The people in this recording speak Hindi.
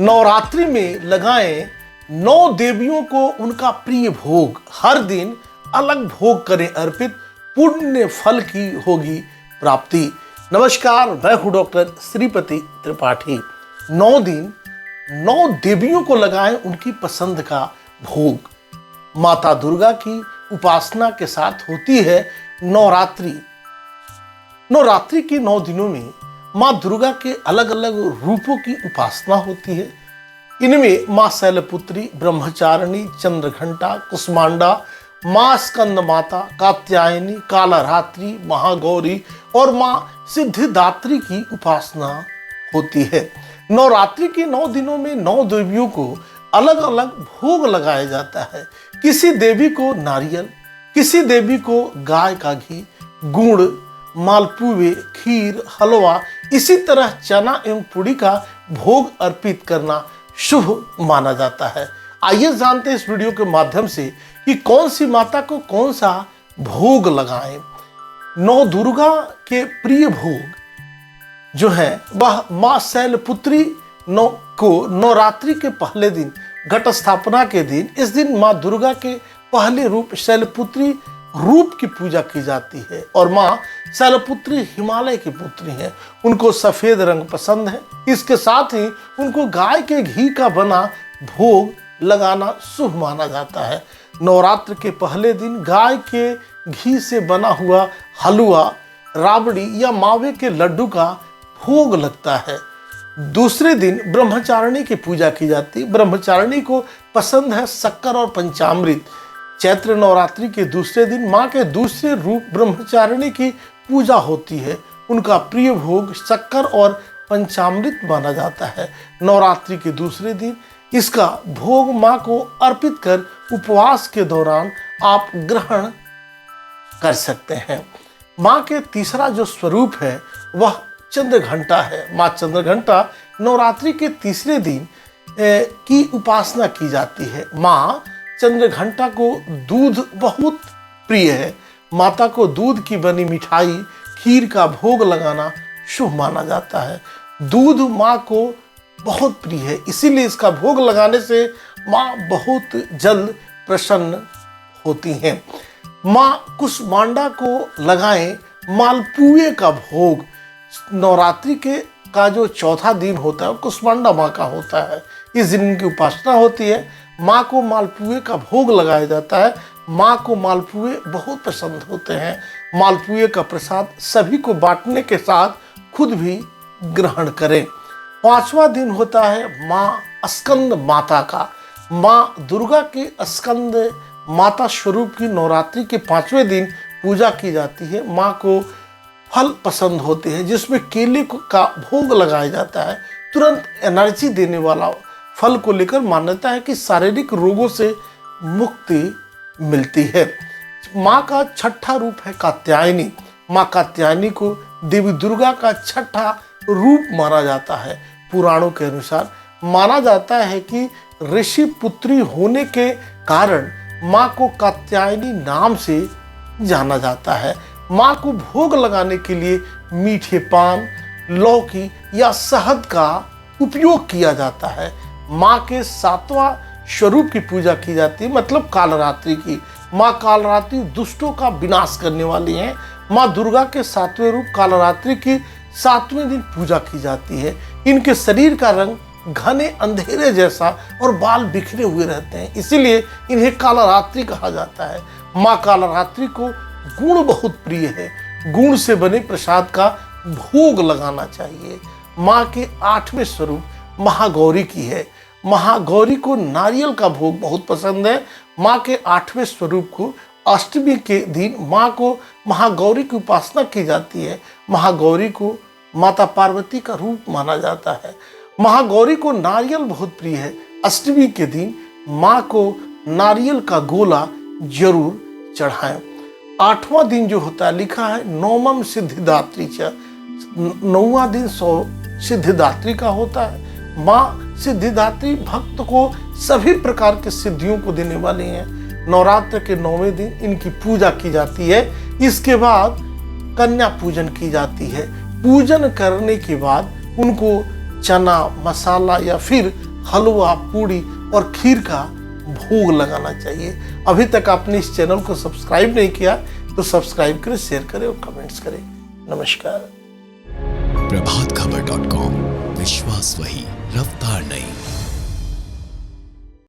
नवरात्रि में लगाएं 9 देवियों को उनका प्रिय भोग। हर दिन अलग भोग करें अर्पित, पुण्य फल की होगी प्राप्ति। नमस्कार, मैं हूं डॉक्टर श्रीपति त्रिपाठी। 9 दिन 9 देवियों को लगाएं उनकी पसंद का भोग। माता दुर्गा की उपासना के साथ होती है नवरात्रि। नवरात्रि के 9 दिनों में माँ दुर्गा के अलग अलग रूपों की उपासना होती है। इनमें माँ शैलपुत्री, ब्रह्मचारिणी, चंद्रघंटा, कुष्मांडा, माँ स्कंद माता, कात्यायनी, कालरात्रि, महागौरी और माँ सिद्धिदात्री की उपासना होती है। नवरात्रि के 9 दिनों में 9 देवियों को अलग अलग भोग लगाया जाता है। किसी देवी को नारियल, किसी देवी को गाय का घी, गुड़, मालपुए, खीर, हलवा, इसी तरह चना एवं पूड़ी का भोग अर्पित करना शुभ माना जाता है। आइए जानते हैं इस वीडियो के माध्यम से कि कौन सी माता को कौन सा भोग लगाएं। नौ दुर्गा के प्रिय भोग जो है वह माँ शैलपुत्री को नवरात्रि के पहले दिन, घट स्थापना के दिन, इस दिन माँ दुर्गा के पहले रूप शैलपुत्री रूप की पूजा की जाती है। और माँ शैलपुत्री हिमालय की पुत्री हैं। उनको सफेद रंग पसंद है। इसके साथ ही उनको गाय के घी का बना भोग लगाना शुभ माना जाता है। नवरात्र के पहले दिन गाय के घी से बना हुआ हलवा, राबड़ी या मावे के लड्डू का भोग लगता है। दूसरे दिन ब्रह्मचारिणी की पूजा की जाती है। ब्रह्मचारिणी को पसंद है शक्कर और पंचामृत। चैत्र नवरात्रि के दूसरे दिन माँ के दूसरे रूप ब्रह्मचारिणी की पूजा होती है। उनका प्रिय भोग शक्कर और पंचामृत माना जाता है। नवरात्रि के दूसरे दिन इसका भोग माँ को अर्पित कर उपवास के दौरान आप ग्रहण कर सकते हैं। माँ के तीसरा जो स्वरूप है वह चंद्रघंटा है। माँ चंद्रघंटा नवरात्रि के तीसरे दिन की उपासना की जाती है। माँ चंद्रघंटा को दूध बहुत प्रिय है। माता को दूध की बनी मिठाई, खीर का भोग लगाना शुभ माना जाता है। दूध माँ को बहुत प्रिय है, इसीलिए इसका भोग लगाने से माँ बहुत जल्द प्रसन्न होती हैं। माँ कुष्मांडा को लगाएं मालपुए का भोग। नवरात्रि का जो चौथा दिन होता है कुष्मांडा माँ का होता है। इस दिन इनकी उपासना होती है। माँ को मालपुए का भोग लगाया जाता है। माँ को मालपुए बहुत पसंद होते हैं। मालपुए का प्रसाद सभी को बांटने के साथ खुद भी ग्रहण करें। 5वां दिन होता है माँ स्कंद माता का। माँ दुर्गा के स्कंद माता स्वरूप की नवरात्रि के 5वें दिन पूजा की जाती है। माँ को फल पसंद होते हैं जिसमें केले का भोग लगाया जाता है। तुरंत एनर्जी देने वाला फल को लेकर मान्यता है कि शारीरिक रोगों से मुक्ति मिलती है। माँ का छठा रूप है कात्यायनी। माँ कात्यायनी को देवी दुर्गा का छठा रूप माना जाता है। पुराणों के अनुसार माना जाता है कि ऋषि पुत्री होने के कारण माँ को कात्यायनी नाम से जाना जाता है। माँ को भोग लगाने के लिए मीठे पान, लौकी या शहद का उपयोग किया जाता है। माँ के 7वां स्वरूप की पूजा की जाती है, मतलब कालरात्रि की। माँ कालरात्रि दुष्टों का विनाश करने वाली हैं। माँ दुर्गा के 7वें रूप कालरात्रि की 7वें दिन पूजा की जाती है। इनके शरीर का रंग घने अंधेरे जैसा और बाल बिखरे हुए रहते हैं, इसीलिए इन्हें कालरात्रि कहा जाता है। माँ कालरात्रि को गुण बहुत प्रिय है। गुण से बने प्रसाद का भोग लगाना चाहिए। माँ के 8वें स्वरूप महागौरी की है। महागौरी को नारियल का भोग बहुत पसंद है। माँ के 8वें स्वरूप को अष्टमी के दिन माँ को महागौरी की उपासना की जाती है। महागौरी को माता पार्वती का रूप माना जाता है। महागौरी को नारियल बहुत प्रिय है। अष्टमी के दिन माँ को नारियल का गोला जरूर चढ़ाएं। 8वां दिन जो होता है लिखा है नवमम सिद्धिदात्री च। 9वां दिन सिद्धिदात्री का होता है। माँ सिद्धिदात्री भक्त को सभी प्रकार के सिद्धियों को देने वाली हैं। नवरात्र के 9वें दिन इनकी पूजा की जाती है। इसके बाद कन्या पूजन की जाती है। पूजन करने के बाद उनको चना, मसाला या फिर हलवा, पूड़ी और खीर का भोग लगाना चाहिए। अभी तक आपने इस चैनल को सब्सक्राइब नहीं किया तो सब्सक्राइब करें, शेयर करें और कमेंट्स करें। नमस्कार। प्रभातखबर.com, विश्वास वही, रफ्तार नहीं।